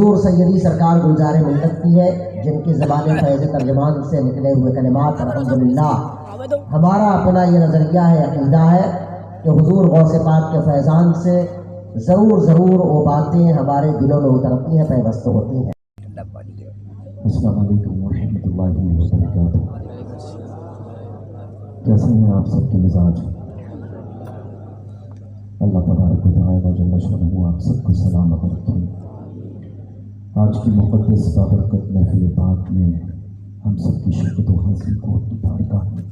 حضور سیدی سرکار گلزار ملت کی ہے، جن کی زبان فیض ترجمان سے نکلے ہوئے کلمات الحمدللہ ہمارا اپنا یہ نظریہ ہے، عقیدہ ہے کہ حضور غوث پاک کے فیضان سے ضرور وہ باتیں ہمارے دلوں میں اترتی ہیں، پیوست ہوتی ہیں۔ السلام علیکم ورحمۃ اللہ وبرکاتہ۔ کیسے ہیں آپ سب کے مزاج؟ اللہ تبارک و تعالیٰ جل شانہ آپ سب کو سلامت رکھے۔ آج کی مقدس بابرکت محفل پاک میں ہم سب کی شرکت و حاضری کو اپنی بارگاہ میں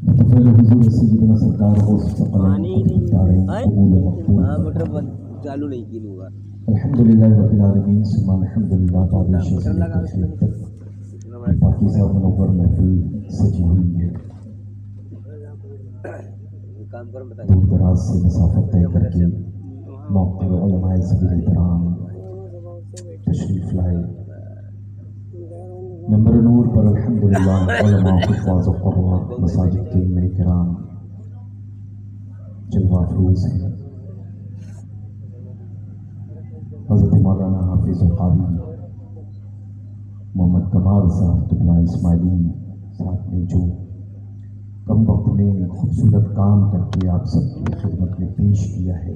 بطفیل حضور سیدنا سرکار غوث ثقلین دارین قبول مقبول الحمدللہ رب العالمین ثم الحمدللہ بادشاہ پاکیزہ منور محفل سجی ہوئی ہے۔ دور دراز سے مسافت طے کر کے موقع علماء ذوی احترام تشریف لائے۔ ممبر نور پر الحمدللہ علماء حفاظ و قراء مساجد کے ائمہ کرام جلوہ افروز ہیں۔ حضرت مولانا حافظ القاری محمد کمال صاحب قبلہ اسماعیلی صاحب نے جو کم وقت میں خوبصورت کام کر کے آپ سب کی خدمت میں پیش کیا ہے،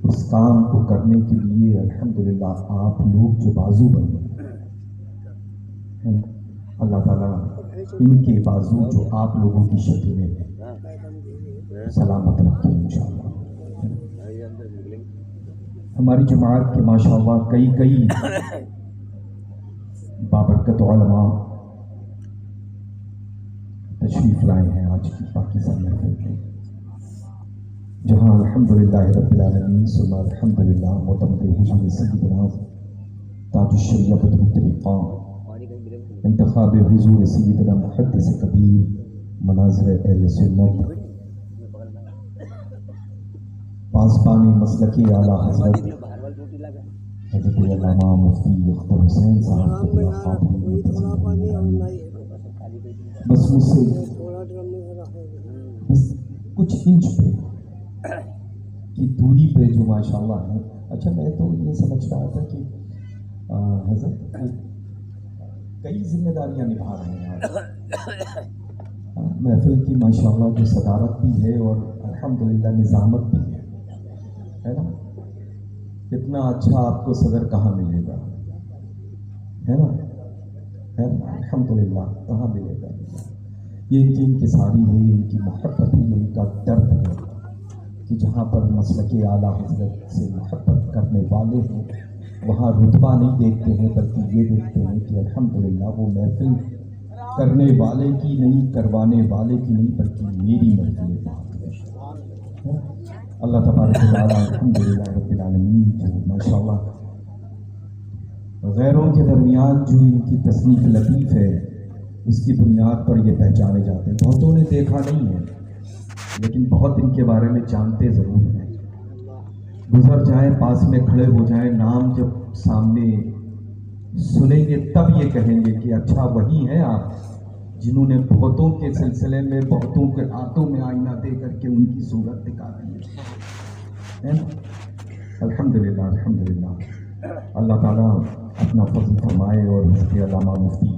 اس کام کو کرنے کے لیے الحمدللہ آپ لوگ جو بازو بنے ہیں، اللہ تعالیٰ ان کے بازو جو آپ لوگوں کی شکل میں ہے سلامت رکھے انشاءاللہ۔ ہماری جماعت کے ماشاءاللہ کئی بابرکت علماء تشریف لائے ہیں آج کی پاکستان محفل میں، جہاں الحمدللہ رب العالمین ثم الحمدللہ معتمد حضور سیدنا تاج الشریعہ بدر الطریقہ انتخاب حضور سیدنا محدث کبیر مناظر اہل سنت پاسبان مسلک اعلیٰ حضرت علامہ مفتی اختر حسین صاحب بس مجھ سے بس کچھ انچ پہ کی دوری پہ جو ماشاءاللہ ہے۔ اچھا میں تو یہ سمجھ رہا تھا کہ حضرت کئی ذمہ داریاں نبھا رہے ہیں آج محفل کی ماشاءاللہ جو صدارت بھی ہے اور الحمدللہ نظامت بھی ہے نا۔ اتنا اچھا آپ کو صدر کہاں ملے گا، ہے نا الحمدللہ کہاں ملے گا۔ یہ ان کی انکساری ہے، ان کی محبت ہے، ان کا درد ہے کہ جہاں پر مسلک اعلیٰ حضرت سے محبت کرنے والے ہیں وہاں رتبہ نہیں دیکھتے ہیں، بلکہ یہ دیکھتے ہیں کہ الحمدللہ وہ محفل کرنے والے کی نہیں، کروانے والے کی نہیں، بلکہ میری محفل بات ہے۔ اللہ تبارک و تعالیٰ الحمدللہ رب العالمین جو ماشاءاللہ غیروں کے درمیان جو ان کی تصنیف لطیف ہے اس کی بنیاد پر یہ پہچانے جاتے ہیں۔ بہتوں نے دیکھا نہیں ہے لیکن بہت ان کے بارے میں جانتے ضرور ہیں۔ گزر جائیں، پاس میں کھڑے ہو جائیں، نام جب سامنے سنیں گے تب یہ کہیں گے کہ اچھا وہی ہیں آپ جنہوں نے بہتوں کے سلسلے میں بہتوں کے ہاتھوں میں آئینہ دے کر کے ان کی صورت دکھا دی ہے نا۔ الحمدللہ اللہ تعالیٰ اپنا فضل فرمائے اور حضرت علامہ مفتی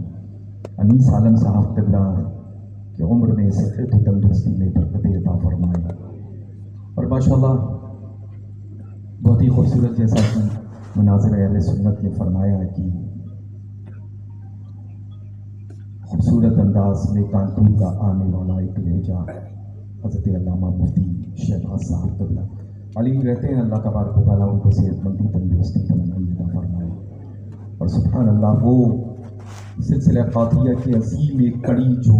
انیس عالم صاحب قبلہ کی عمر میں صحت و تندرستی میں برکت عطا فرمائے۔ اور ماشاءاللہ بہت ہی خوبصورت جیسا کہ مناظر اہل سنت نے فرمایا کہ خوبصورت انداز میں کانپور کا آنے والا ایک لہجہ حضرت علامہ مفتی شہباز صاحب قبلہ علی رہتے ہیں، اللہ تبارک و تعالیٰ ان کو صحت مندی تندرستی تمنائی عطا فرمائے۔ اور سبحان اللہ وہ سلسلہ قادریہ کی عظیم ایک کڑی جو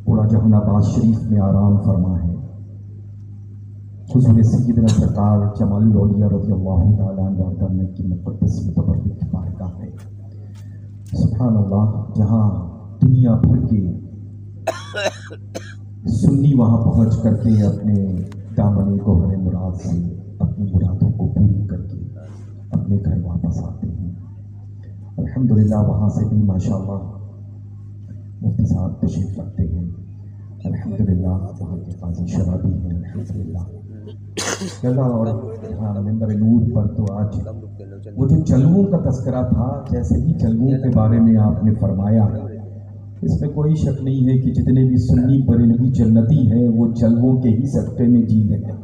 پورا جہان آباد شریف میں آرام فرما ہے، حضور سیدنا سرکار جمال الاولیاء رضی اللہ تعالیٰ عنہ کی مقدس متبرک بارگاہ ہے۔ سبحان اللہ جہاں دنیا بھر کے سنی وہاں پہنچ کر کے اپنے دامن گوہر مراد سے اپنی مرادوں کو پوری کر کے اپنے گھر واپس آتے ہیں۔ الحمدللہ وہاں سے بھی ماشاءاللہ مفتی صاحب تشریف رکھتے ہیں، الحمدللہ وہاں کے قاضی شرابی ہیں، الحمدللہ چلا اور ہاں ممبر نور پر تو آج وہ جو جلووں کا تذکرہ تھا، جیسے ہی جلووں کے بارے میں آپ نے فرمایا، اس میں کوئی شک نہیں ہے کہ جتنے بھی سنی بریلوی جنتی ہیں وہ جلووں کے ہی صدقے میں جی رہے ہیں۔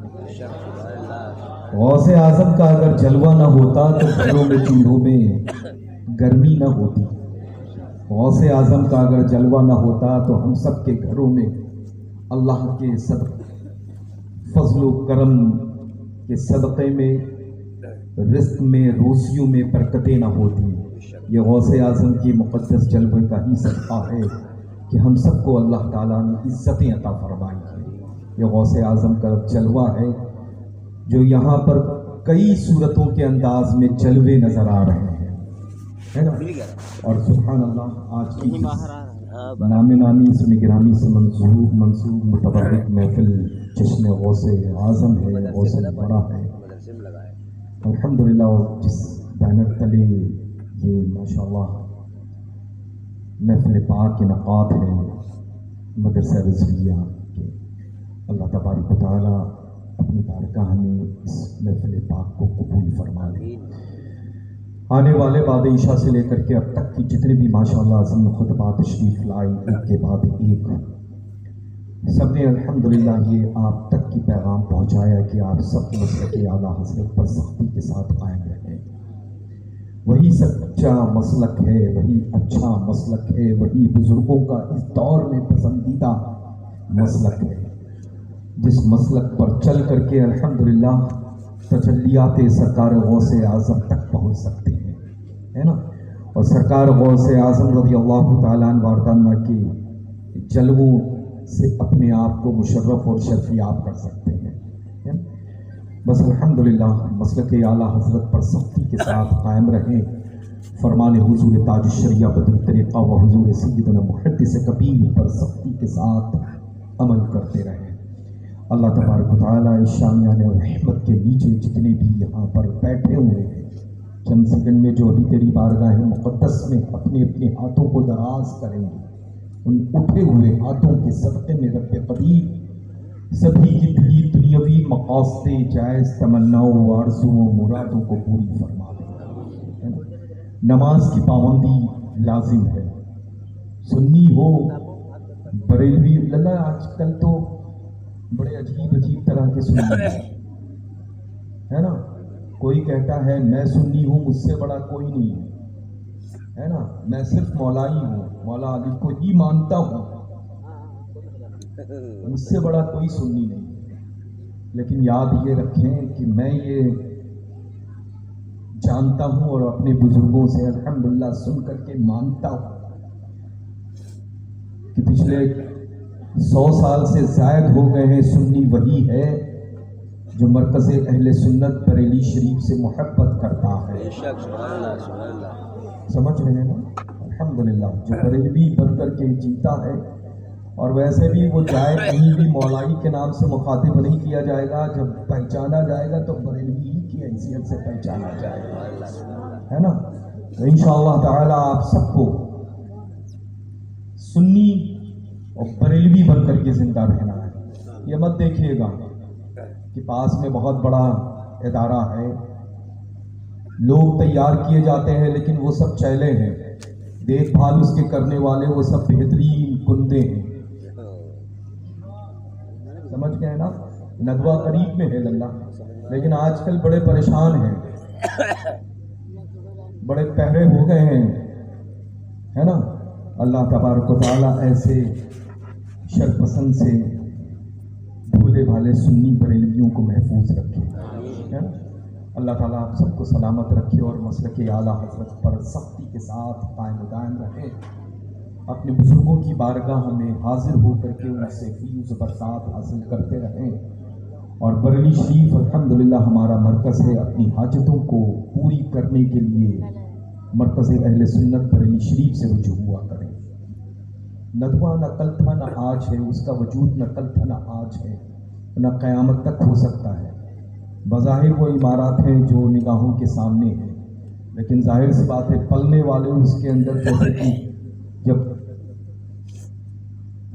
غوث اعظم کا اگر جلوہ نہ ہوتا تو گھروں میں چولہوں میں گرمی نہ ہوتی۔ غوث اعظم کا اگر جلوہ نہ ہوتا تو ہم سب کے گھروں میں اللہ کے فضل و کرم کے صدقے میں، رزق میں، روزیوں میں برکتیں نہ ہوتی۔ یہ غوث اعظم کی مقدس جلوے کا ہی صدقہ ہے کہ ہم سب کو اللہ تعالیٰ نے عزتیں عطا فرمائی ہیں۔ یہ غوث اعظم کا جلوہ ہے جو یہاں پر کئی صورتوں کے انداز میں جلوے نظر آ رہے ہیں، ہے نا؟ اور سبحان اللہ، آج کی نام نامی اس میں گرامی سے منسوب متبرک محفل جشن غوث اعظم ہے، غوث بڑا ہے الحمدللہ، اور جس بینر تلے یہ ماشاءاللہ محفل پاک انعقاد ہے مدرسہ رضویہ کے، اللہ تبارک و تعالیٰ اپنی بارگاہ میں اس محفل پاک کو قبول فرما لے۔ آنے والے بعد عشاء سے لے کر کے اب تک کی جتنے بھی ماشاءاللہ عظیم خطبات تشریف لائی، ایک کے بعد ایک، سب نے الحمدللہ یہ آپ تک کی پیغام پہنچایا کہ آپ سب مسلک اعلیٰ حضرت پر سختی کے ساتھ قائم رہیں۔ وہی سچا مسلک ہے، وہی اچھا مسلک ہے، وہی بزرگوں کا اس دور میں پسندیدہ مسلک ہے، جس مسلک پر چل کر کے الحمدللہ تجلیات سرکار غوث اعظم تک پہنچ سکتے ہیں، ہے نا؟ اور سرکار غوث اعظم رضی اللہ تعالیٰ عنہ واردانہ کے جلووں سے اپنے آپ کو مشرف اور شرفیاب کر سکتے ہیں۔ بس الحمدللہ مسلک اعلیٰ حضرت پر سختی کے ساتھ قائم رہیں، فرمان حضور تاج الشریعہ بدر طریقہ و حضور سیدنا محدث کبیر پر سختی کے ساتھ عمل کرتے رہیں۔ اللہ تبارک و تعالیٰ اس شامیان رحمت کے نیچے جتنے بھی یہاں پر بیٹھے ہوئے ہیں، چند سیکنڈ میں جو ابھی تیری بارگاہ مقدس میں اپنے اپنے ہاتھوں کو دراز کریں گے، ان اٹھے ہوئے ہاتھوں کے صدقے میں رب قدیر سبھی کی دلی دنیاوی مقاصد جائز تمناؤں آرزوؤں مرادوں کو پوری فرما دے۔ نماز کی پابندی لازم ہے، سنی ہو بریلوی، اللہ آج کل تو بڑے عجیب طرح کے سنی ہے نا؟ کوئی کہتا ہے میں سنی ہوں، مجھ سے بڑا کوئی نہیں ہے نا؟ میں صرف مولائی ہوں، مولا علی کو ہی مانتا ہوں، مجھ سے بڑا کوئی سنی نہیں۔ لیکن یاد یہ رکھیں کہ میں یہ جانتا ہوں اور اپنے بزرگوں سے الحمدللہ سن کر کے مانتا ہوں کہ پچھلے 100 سال سے زائد ہو گئے ہیں سنی وہی ہے جو مرکز اہل سنت بریلی شریف سے محبت کرتا ہے۔ سمجھ رہے ہیں نا؟ الحمدللہ جو بریلوی بن کر کے جیتا ہے، اور ویسے بھی وہ جائے کہیں بھی مولائی کے نام سے مخاطب نہیں کیا جائے گا، جب پہچانا جائے گا تو بریلوی ہی کی حیثیت سے پہچانا جائے گا، ہے نا؟ تو انشاءاللہ تعالیٰ آپ سب کو سنی اور بریلوی بن کر کے زندہ رہنا ہے۔ یہ مت دیکھیے گا کہ پاس میں بہت بڑا ادارہ ہے، لوگ تیار کیے جاتے ہیں لیکن وہ سب چیلے ہیں، دیکھ بھال اس کے کرنے والے وہ سب بہترین کندے ہیں، سمجھ گئے نا؟ ندوہ قریب میں ہے اللہ، لیکن آج کل بڑے پریشان ہیں، بڑے پہرے ہو گئے ہیں، ہے نا؟ اللہ تبارک و تعالیٰ ایسے شرپسند سے بھولے بھالے سنی بریلویوں کو محفوظ رکھے، اللہ تعالیٰ آپ سب کو سلامت رکھے اور مسلک اعلیٰ حضرت پر سختی کے ساتھ قائم و دائم رہے۔ اپنے بزرگوں کی بارگاہ میں حاضر ہو کر کے ان سے فیض و برکات حاصل کرتے رہیں، اور بریلی شریف الحمدللہ ہمارا مرکز ہے، اپنی حاجتوں کو پوری کرنے کے لیے مرکز اہل سنت بریلی شریف سے رجوع ہوا کریں۔ ندوہ نہ کل تھا نہ آج ہے، اس کا وجود نہ کل تھا نہ آج ہے، نہ قیامت تک ہو سکتا ہے۔ بظاہر وہ عمارات ہیں جو نگاہوں کے سامنے ہیں، لیکن ظاہر سی بات ہے پلنے والے اس کے اندر جیسے کہ جب